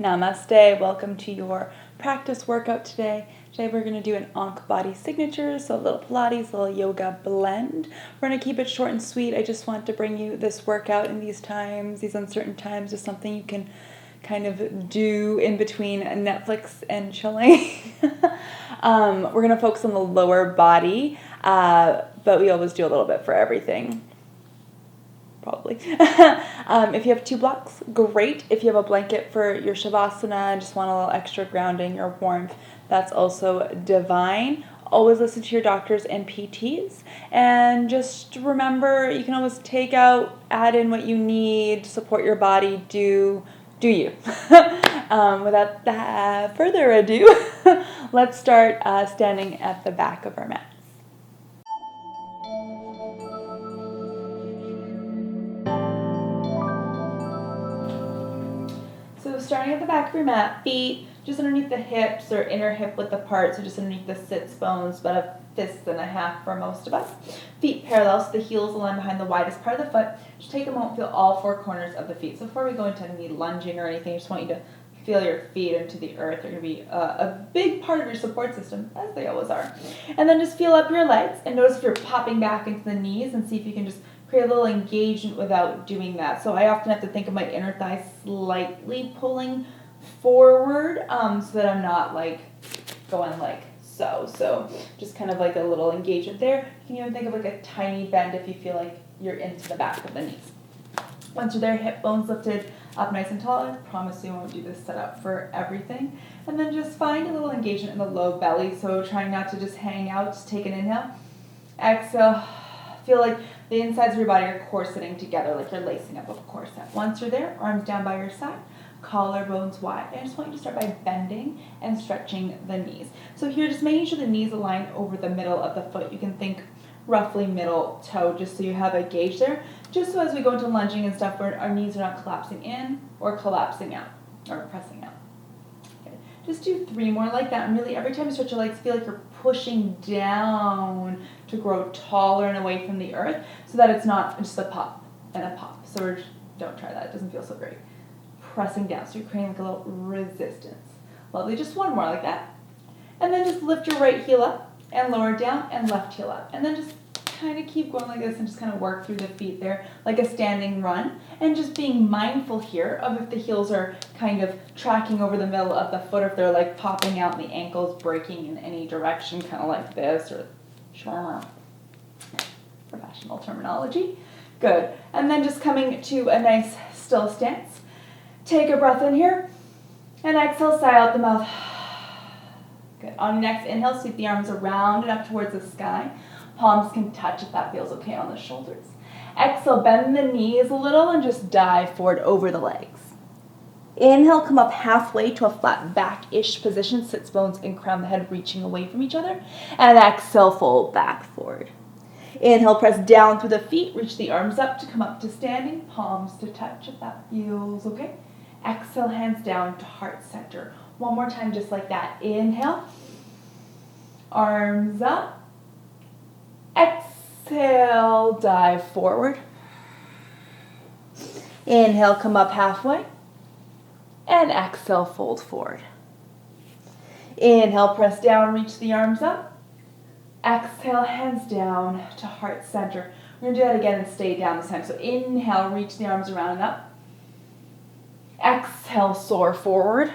Namaste. Welcome to your practice workout today. Today we're going to do an Ankh Body Signature, so a little Pilates, a little yoga blend. We're going to keep it short and sweet. I just want to bring you this workout in these times, these uncertain times, just something you can kind of do in between Netflix and chilling. We're going to focus on the lower body, but we always do a little bit for everything. Probably. If you have 2 blocks, great. If you have a blanket for your Shavasana and just want a little extra grounding or warmth, that's also divine. Always listen to your doctors and PTs. And just remember, you can always take out, add in what you need, support your body, do you. Without further ado, let's start standing at the back of our mat. So starting at the back of your mat, feet just underneath the hips or inner hip width apart, so just underneath the sits bones, about a fist and a half for most of us. Feet parallel, so the heels align behind the widest part of the foot. Just take a moment, feel all 4 corners of the feet. So before we go into any lunging or anything, I just want you to feel your feet into the earth. They're going to be a big part of your support system, as they always are. And then just feel up your legs and notice if you're popping back into the knees and see if you can just create a little engagement without doing that. So I often have to think of my inner thigh slightly pulling forward so that I'm not like going like so. So just kind of like a little engagement there. You can even think of like a tiny bend if you feel like you're into the back of the knees. Once you're there, hip bones lifted up nice and tall. I promise you won't do this setup for everything. And then just find a little engagement in the low belly. So trying not to just hang out, just take an inhale. Exhale. Feel like the insides of your body are corseting together, like you're lacing up a corset. Once you're there, arms down by your side, collarbones wide. I just want you to start by bending and stretching the knees. So here, just making sure the knees align over the middle of the foot. You can think roughly middle toe, just so you have a gauge there. Just so as we go into lunging and stuff, where our knees are not collapsing in or collapsing out or pressing out. Okay. Just do 3 more like that. And really, every time you stretch your legs, feel like you're pushing down to grow taller and away from the earth, so that it's not just a pop and a pop. So don't try that. It doesn't feel so great. Pressing down, so you're creating like a little resistance. Lovely. Just 1 more like that. And then just lift your right heel up and lower down and left heel up. And then just kind of keep going like this and just kind of work through the feet there like a standing run. And just being mindful here of if the heels are kind of tracking over the middle of the foot, or if they're like popping out and the ankles breaking in any direction, kind of like this, or professional terminology. Good. And then just coming to a nice still stance. Take a breath in here and exhale, sigh out the mouth. Good. On your next inhale, sweep the arms around and up towards the sky. Palms can touch if that feels okay on the shoulders. Exhale, bend the knees a little and just dive forward over the legs. Inhale, come up halfway to a flat back-ish position, sits bones and crown the head reaching away from each other. And exhale, fold back forward. Inhale, press down through the feet, reach the arms up to come up to standing, palms to touch if that feels okay. Exhale, hands down to heart center. 1 more time, just like that. Inhale, arms up. Exhale, dive forward. Inhale, come up halfway. And exhale, fold forward. Inhale, press down, reach the arms up. Exhale, hands down to heart center. We're going to do that again and stay down this time. So inhale, reach the arms around and up. Exhale, soar forward.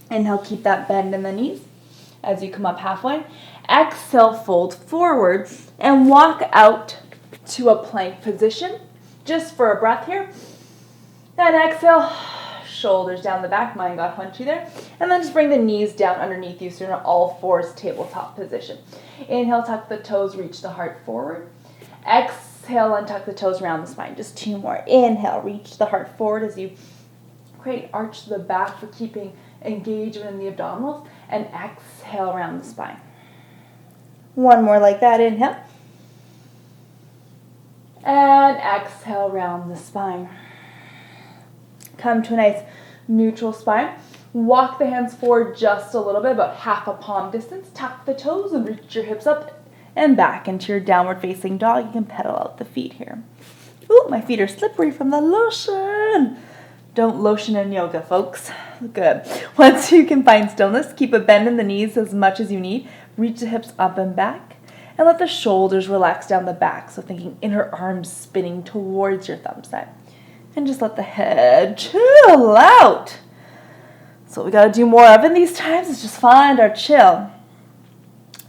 Inhale, keep that bend in the knees as you come up halfway. Exhale, fold forward and walk out to a plank position. Just for a breath here. Then exhale, shoulders down the back. Mine got hunchy there. And then just bring the knees down underneath you, so you're in an all fours tabletop position. Inhale, tuck the toes, reach the heart forward. Exhale, untuck the toes around the spine. Just 2 more. Inhale, reach the heart forward as you create arch to the back for keeping engagement in the abdominals. And exhale around the spine. 1 more like that. Inhale. And exhale around the spine. Come to a nice neutral spine. Walk the hands forward just a little bit, about half a palm distance. Tuck the toes and reach your hips up and back into your downward facing dog. You can pedal out the feet here. Ooh, my feet are slippery from the lotion. Don't lotion in yoga, folks. Good. Once you can find stillness, keep a bend in the knees as much as you need. Reach the hips up and back. And let the shoulders relax down the back. So thinking inner arms spinning towards your thumb side. And just let the head chill out. So what we got to do more of in these times is just find our chill.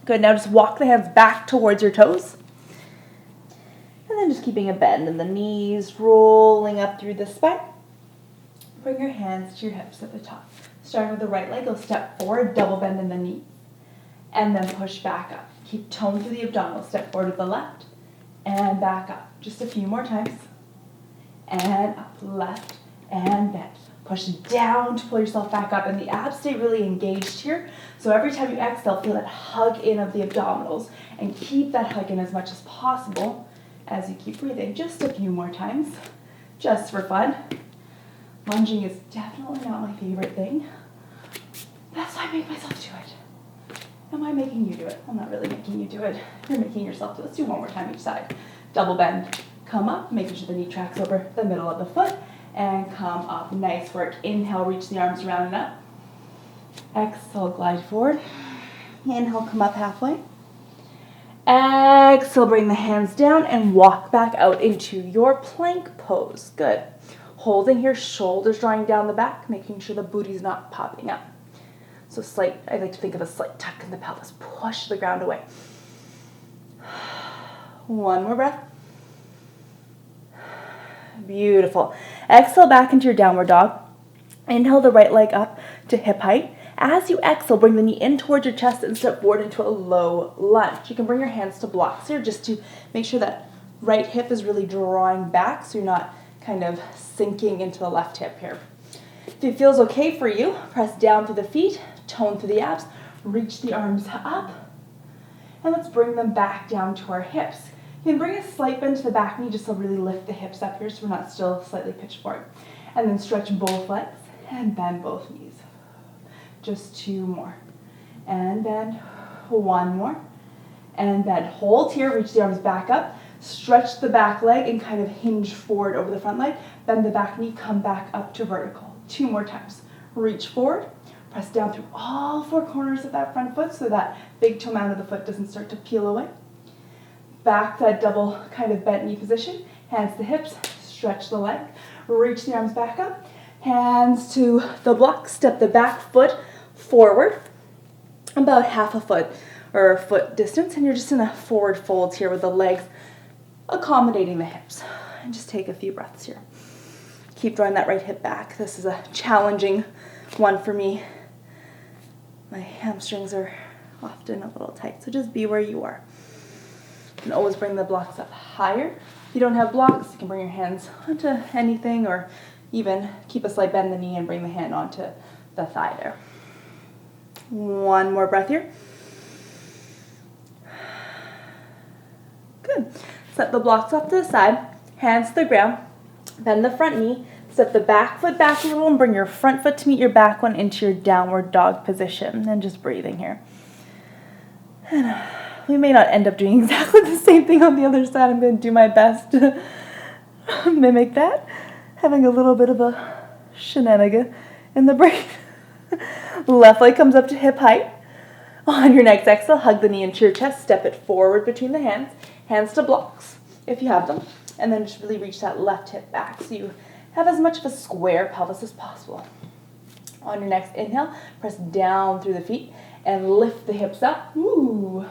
Good. Now just walk the hands back towards your toes. And then just keeping a bend in the knees, rolling up through the spine. Bring your hands to your hips at the top. Starting with the right leg, go step forward, double bend in the knee. And then push back up. Keep tone through the abdominal. Step forward with the left and back up. Just a few more times. And up, left and bend. Push down to pull yourself back up, and the abs stay really engaged here. So every time you exhale, feel that hug in of the abdominals and keep that hug in as much as possible as you keep breathing. Just a few more times, just for fun. Lunging is definitely not my favorite thing. That's why I make myself do it. Am I making you do it? I'm not really making you do it. You're making yourself do it. Let's do one more time each side. Double bend. Come up, making sure the knee tracks over the middle of the foot. And come up. Nice work. Inhale, reach the arms around and up. Exhale, glide forward. Inhale, come up halfway. Exhale, bring the hands down and walk back out into your plank pose. Good. Holding here, shoulders drawing down the back, making sure the booty's not popping up. So slight, I like to think of a slight tuck in the pelvis. Push the ground away. One more breath. Beautiful. Exhale back into your downward dog. Inhale the right leg up to hip height. As you exhale, bring the knee in towards your chest and step forward into a low lunge. You can bring your hands to blocks here just to make sure that right hip is really drawing back so you're not kind of sinking into the left hip here. If it feels okay for you, press down through the feet, tone through the abs, reach the arms up, and let's bring them back down to our hips. You can bring a slight bend to the back knee just to really lift the hips up here so we're not still slightly pitched forward. And then stretch both legs and bend both knees. Just two more. And bend. One more. And bend. Hold here, reach the arms back up. Stretch the back leg and kind of hinge forward over the front leg. Bend the back knee, come back up to vertical. Two more times. Reach forward. Press down through all four corners of that front foot so that big toe mound of the foot doesn't start to peel away. Back to that double kind of bent knee position. Hands to hips, stretch the leg, reach the arms back up. Hands to the block, step the back foot forward, about half a foot or a foot distance, and you're just in a forward fold here with the legs accommodating the hips. And just take a few breaths here. Keep drawing that right hip back. This is a challenging one for me. My hamstrings are often a little tight, so just be where you are. And always bring the blocks up higher. If you don't have blocks, you can bring your hands onto anything or even keep a slight bend in the knee and bring the hand onto the thigh there. One more breath here. Good. Set the blocks off to the side, hands to the ground, bend the front knee, step the back foot back a little and bring your front foot to meet your back one into your downward dog position. And just breathing here. And we may not end up doing exactly the same thing on the other side. I'm going to do my best to mimic that. Having a little bit of a shenanigan in the brain. Left leg comes up to hip height. On your next exhale, hug the knee into your chest. Step it forward between the hands. Hands to blocks, if you have them. And then just really reach that left hip back so you have as much of a square pelvis as possible. On your next inhale, press down through the feet and lift the hips up. Ooh.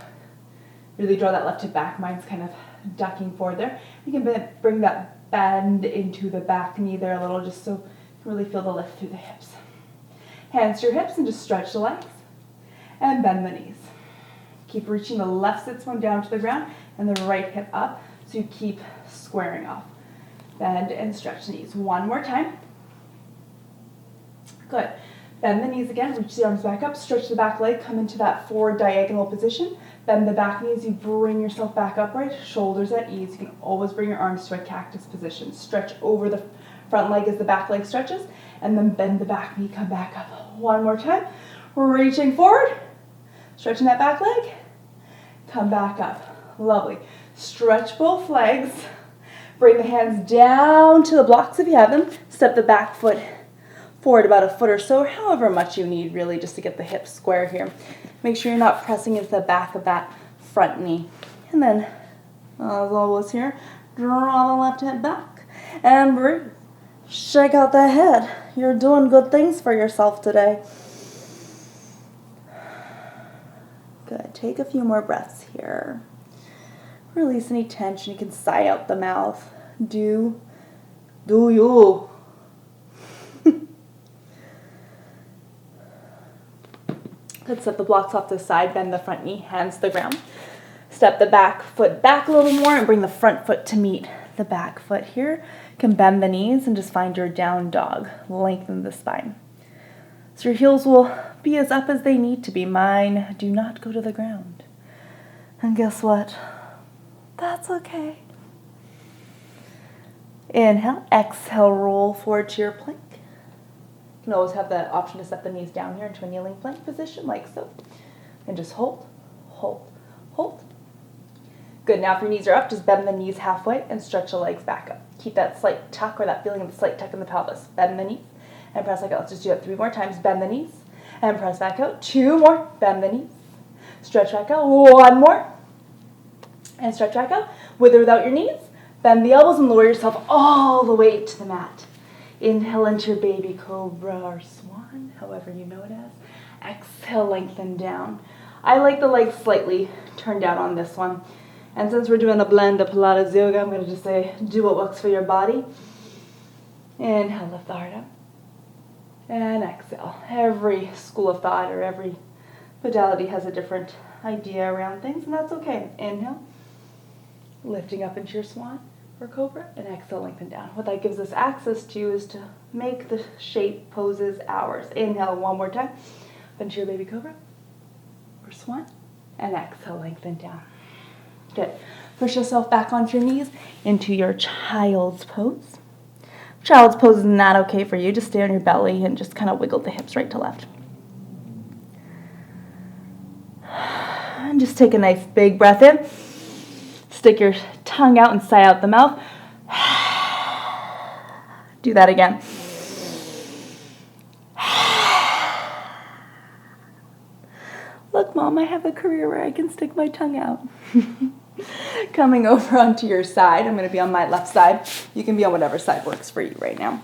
Really draw that left hip back. Mine's kind of ducking forward there. You can bring that bend into the back knee there a little just so you can really feel the lift through the hips. Hands to your hips and just stretch the legs and bend the knees. Keep reaching the left sits bone down to the ground and the right hip up so you keep squaring off. Bend and stretch the knees. One more time. Good. Bend the knees again, reach the arms back up, stretch the back leg, come into that forward diagonal position. Bend the back knee as you bring yourself back upright, shoulders at ease. You can always bring your arms to a cactus position. Stretch over the front leg as the back leg stretches, and then bend the back knee, come back up. One more time. Reaching forward, stretching that back leg, come back up. Lovely. Stretch both legs. Bring the hands down to the blocks if you have them. Step the back foot forward about a foot or so, or however much you need really, just to get the hips square here. Make sure you're not pressing into the back of that front knee. And then, as always here, draw the left hand back and breathe. Shake out the head. You're doing good things for yourself today. Good. Take a few more breaths here. Release any tension. You can sigh out the mouth. Do you. Let's set the blocks off to the side. Bend the front knee, hands to the ground. Step the back foot back a little more and bring the front foot to meet the back foot here. You can bend the knees and just find your down dog. Lengthen the spine. So your heels will be as up as they need to be. Mine do not go to the ground. And guess what? That's okay. Inhale, exhale, roll forward to your plank. You can always have the option to set the knees down here into a kneeling plank position, like so. And just hold, hold, hold. Good, now if your knees are up, just bend the knees halfway and stretch the legs back up. Keep that slight tuck or that feeling of the slight tuck in the pelvis. Bend the knees and press back out. Let's just do it 3 more times. Bend the knees and press back out. 2 more. Bend the knees. Stretch back out. 1 more. And stretch back out. With or without your knees, bend the elbows and lower yourself all the way to the mat. Inhale into your baby cobra or swan, however you know it as. Exhale, lengthen down. I like the legs slightly turned down on this one. And since we're doing a blend of Pilates Yoga, I'm going to just say, do what works for your body. Inhale, lift the heart up. And exhale. Every school of thought or every modality has a different idea around things, and that's okay. Inhale, lifting up into your swan or cobra, and exhale, lengthen down. What that gives us access to is to make the shape poses ours. Inhale 1 more time, into your baby cobra or swan, and exhale, lengthen down. Good. Push yourself back onto your knees into your child's pose. Child's pose is not okay for you. Just stay on your belly and just kind of wiggle the hips right to left. And just take a nice big breath in. Stick your tongue out and sigh out the mouth. Do that again. Look, Mom, I have a career where I can stick my tongue out. Coming over onto your side. I'm going to be on my left side. You can be on whatever side works for you right now.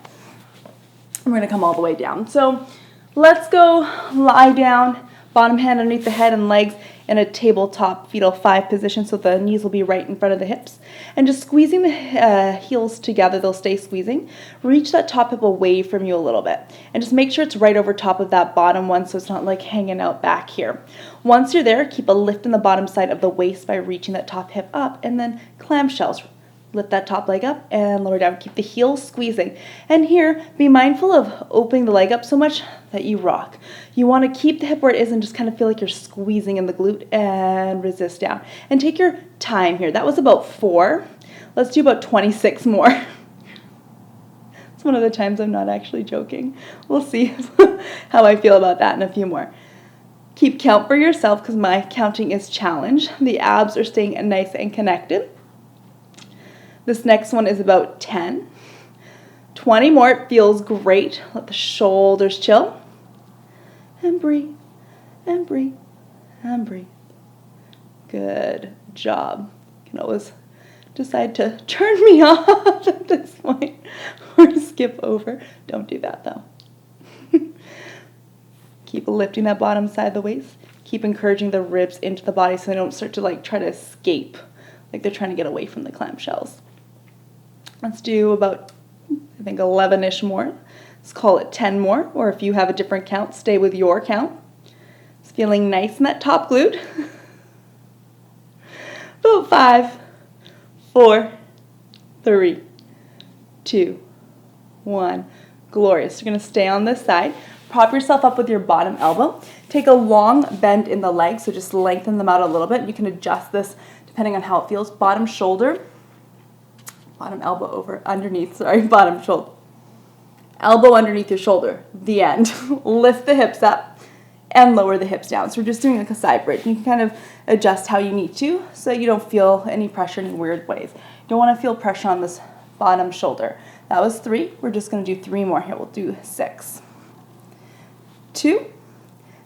We're going to come all the way down. So let's go lie down, bottom hand underneath the head and legs in a tabletop fetal 5 position, so the knees will be right in front of the hips. And just squeezing the heels together, they'll stay squeezing. Reach that top hip away from you a little bit. And just make sure it's right over top of that bottom one so it's not like hanging out back here. Once you're there, keep a lift in the bottom side of the waist by reaching that top hip up, and then clamshells. Lift that top leg up and lower down. Keep the heels squeezing. And here, be mindful of opening the leg up so much that you rock. You want to keep the hip where it is and just kind of feel like you're squeezing in the glute and resist down. And take your time here. That was about 4. Let's do about 26 more. It's one of the times I'm not actually joking. We'll see how I feel about that in a few more. Keep count for yourself because my counting is challenged. The abs are staying nice and connected. This next one is about 10. 20 more. It feels great. Let the shoulders chill. And breathe, and breathe, and breathe. Good job. You can always decide to turn me off at this point or skip over. Don't do that though. Keep lifting that bottom side of the waist. Keep encouraging the ribs into the body so they don't start to like try to escape, like they're trying to get away from the clamshells. Let's do about, I think, 11-ish more. Let's call it 10 more, or if you have a different count, stay with your count. It's feeling nice in that top glute. About 5, 4, 3, 2, 1. Glorious. You're going to stay on this side. Prop yourself up with your bottom elbow. Take a long bend in the legs, so just lengthen them out a little bit. You can adjust this depending on how it feels. Bottom shoulder. Bottom elbow over, underneath, bottom shoulder. Elbow underneath your shoulder, the end. Lift the hips up and lower the hips down. So we're just doing like a side bridge. You can kind of adjust how you need to so you don't feel any pressure in weird ways. Don't want to feel pressure on this bottom shoulder. That was 3. We're just going to do 3 more here. We'll do 6. 2.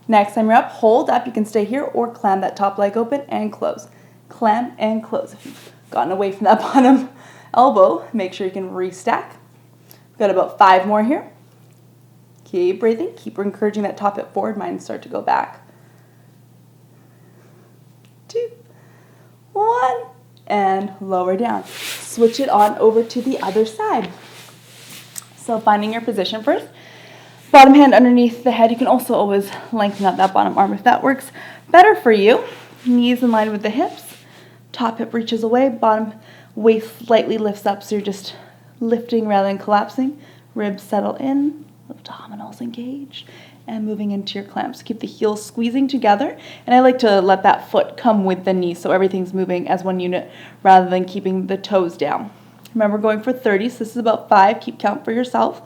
Next time you're up, hold up. You can stay here or clam that top leg open and close. Clam and close. If you've gotten away from that bottom elbow, make sure you can restack. We've got about 5 more here. Keep breathing. Keep encouraging that top hip forward. Mine start to go back. 2, 1, and lower down. Switch it on over to the other side. So finding your position first. Bottom hand underneath the head. You can also always lengthen out that bottom arm if that works better for you. Knees in line with the hips. Top hip reaches away. Bottom waist slightly lifts up, so you're just lifting rather than collapsing. Ribs settle in. Abdominals engaged. And moving into your clamps. Keep the heels squeezing together. And I like to let that foot come with the knee so everything's moving as one unit rather than keeping the toes down. Remember, going for 30, so this is about 5. Keep count for yourself.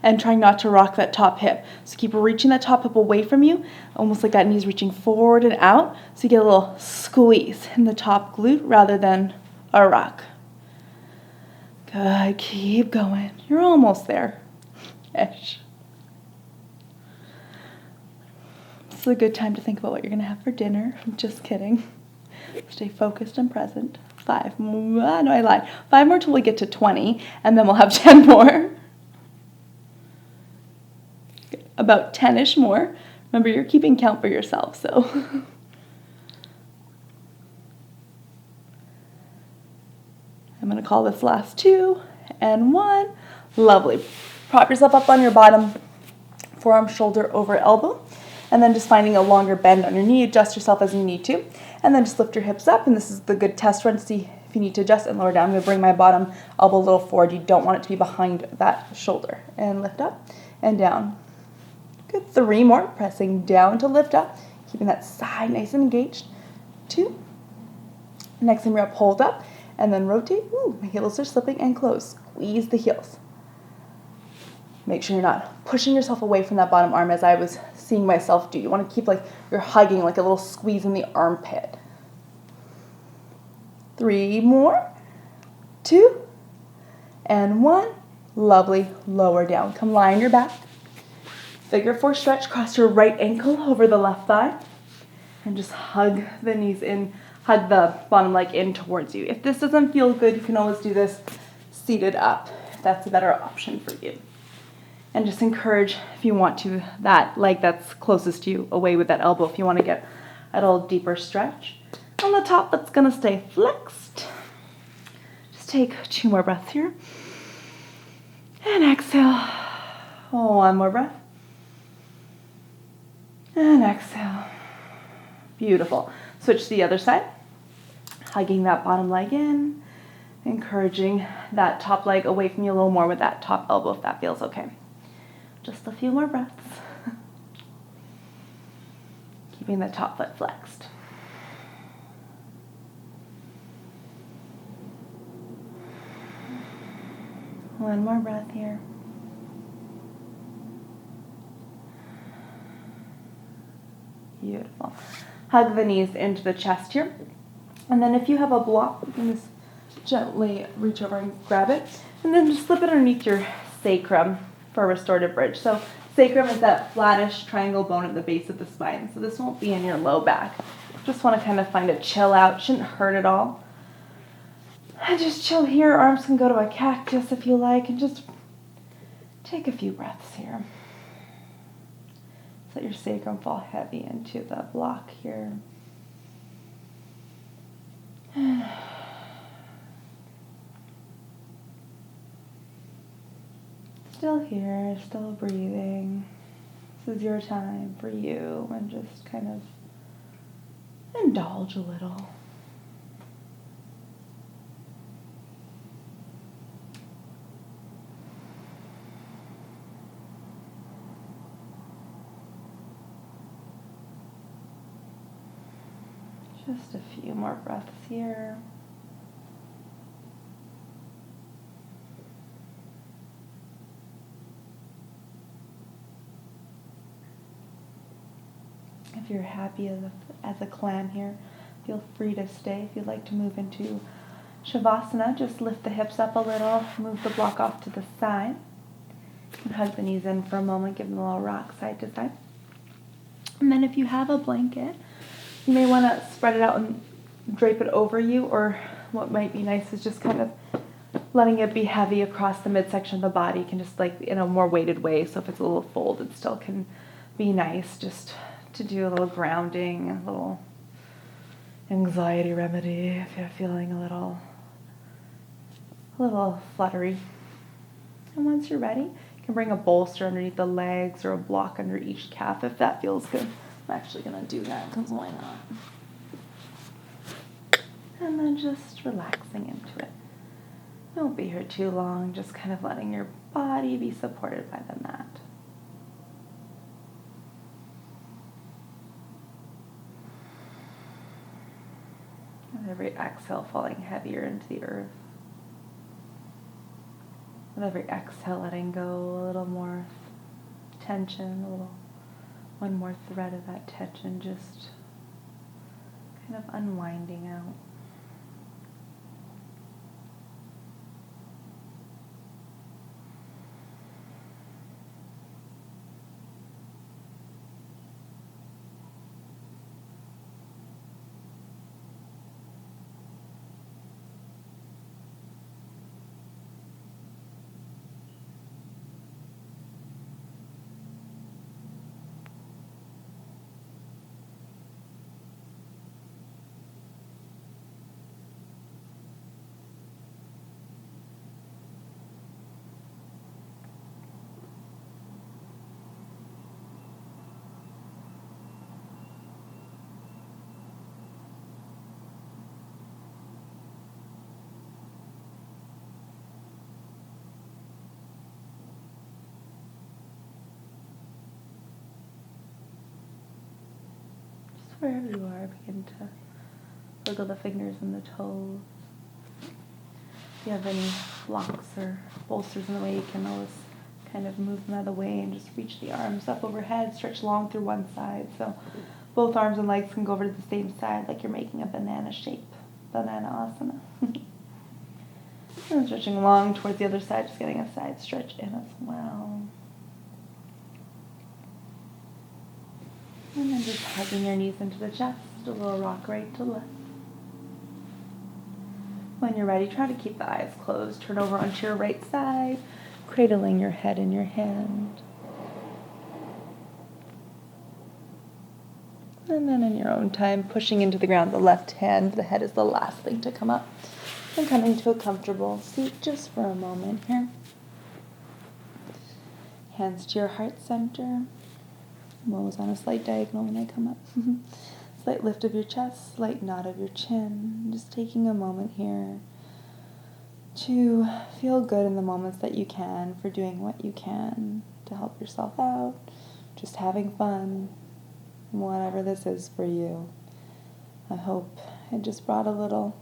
And trying not to rock that top hip. So keep reaching that top hip away from you, almost like that knee's reaching forward and out. So you get a little squeeze in the top glute rather than a rock. Good, keep going. You're almost there. Ish. This is a good time to think about what you're going to have for dinner. I'm just kidding. Stay focused and present. 5 more. No, I lied. 5 more till we get to 20, and then we'll have 10 more. About 10-ish more. Remember, you're keeping count for yourself, so. I'm going to call this last 2 and 1. Lovely. Prop yourself up on your bottom, forearm, shoulder over elbow, and then just finding a longer bend on your knee. Adjust yourself as you need to, and then just lift your hips up, and this is the good test run to see if you need to adjust and lower down. I'm going to bring my bottom elbow a little forward. You don't want it to be behind that shoulder. And lift up and down. Good. 3 more. Pressing down to lift up. Keeping that side nice and engaged. 2. Next time you're up, hold up. And then rotate. Ooh, my heels are slipping and close. Squeeze the heels. Make sure you're not pushing yourself away from that bottom arm as I was seeing myself do. You want to keep like you're hugging, like a little squeeze in the armpit. 3 more. 2. And 1. Lovely. Lower down. Come lie on your back. Figure 4 stretch, cross your right ankle over the left thigh, and just hug the knees in, hug the bottom leg in towards you. If this doesn't feel good, you can always do this seated up, if that's a better option for you. And just encourage, if you want to, that leg that's closest to you away with that elbow, if you want to get a little deeper stretch. On the top, that's going to stay flexed. Just take 2 more breaths here. And exhale. 1 more breath. And exhale. Beautiful. Switch to the other side. Hugging that bottom leg in. Encouraging that top leg away from you a little more with that top elbow if that feels okay. Just a few more breaths. Keeping the top foot flexed. One more breath here. Beautiful. Hug the knees into the chest here. And then if you have a block, you can just gently reach over and grab it. And then just slip it underneath your sacrum for a restorative bridge. So sacrum is that flattish triangle bone at the base of the spine. So this won't be in your low back. Just want to kind of find a chill out. Shouldn't hurt at all. And just chill here. Arms can go to a cactus if you like. And just take a few breaths here. Let your sacrum fall heavy into the block here. Still here, still breathing. This is your time for you, and just kind of indulge a little. Just a few more breaths here. If you're happy as a clam here, feel free to stay. If you'd like to move into Shavasana, just lift the hips up a little, move the block off to the side, and hug the knees in for a moment, give them a little rock side to side. And then if you have a blanket, you may want to spread it out and drape it over you, or what might be nice is just kind of letting it be heavy across the midsection of the body. You can just like in a more weighted way, so if it's a little folded, still can be nice just to do a little grounding, a little anxiety remedy if you're feeling a little fluttery. And once you're ready, you can bring a bolster underneath the legs or a block under each calf if that feels good. I'm actually going to do that because why not? And then just relaxing into it. Don't be here too long, just kind of letting your body be supported by the mat. And every exhale falling heavier into the earth. With every exhale letting go a little more tension, one more thread of that tension just kind of unwinding out. Wherever you are, begin to wiggle the fingers and the toes. If you have any blocks or bolsters in the way, you can always kind of move them out of the way and just reach the arms up overhead, stretch long through one side. So both arms and legs can go over to the same side like you're making a banana shape, banana asana. And stretching long towards the other side, just getting a side stretch in as well. And then just hugging your knees into the chest, a little rock right to left. When you're ready, try to keep the eyes closed. Turn over onto your right side, cradling your head in your hand. And then in your own time, pushing into the ground the left hand. The head is the last thing to come up. And coming to a comfortable seat just for a moment here. Hands to your heart center. I'm always on a slight diagonal when I come up. Slight lift of your chest, slight nod of your chin. Just taking a moment here to feel good in the moments that you can, for doing what you can to help yourself out, just having fun, whatever this is for you. I hope it just brought a little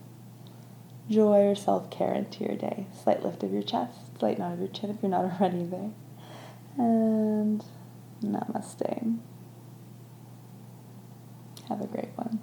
joy or self-care into your day. Slight lift of your chest, slight nod of your chin if you're not already there. And namaste. Have a great one.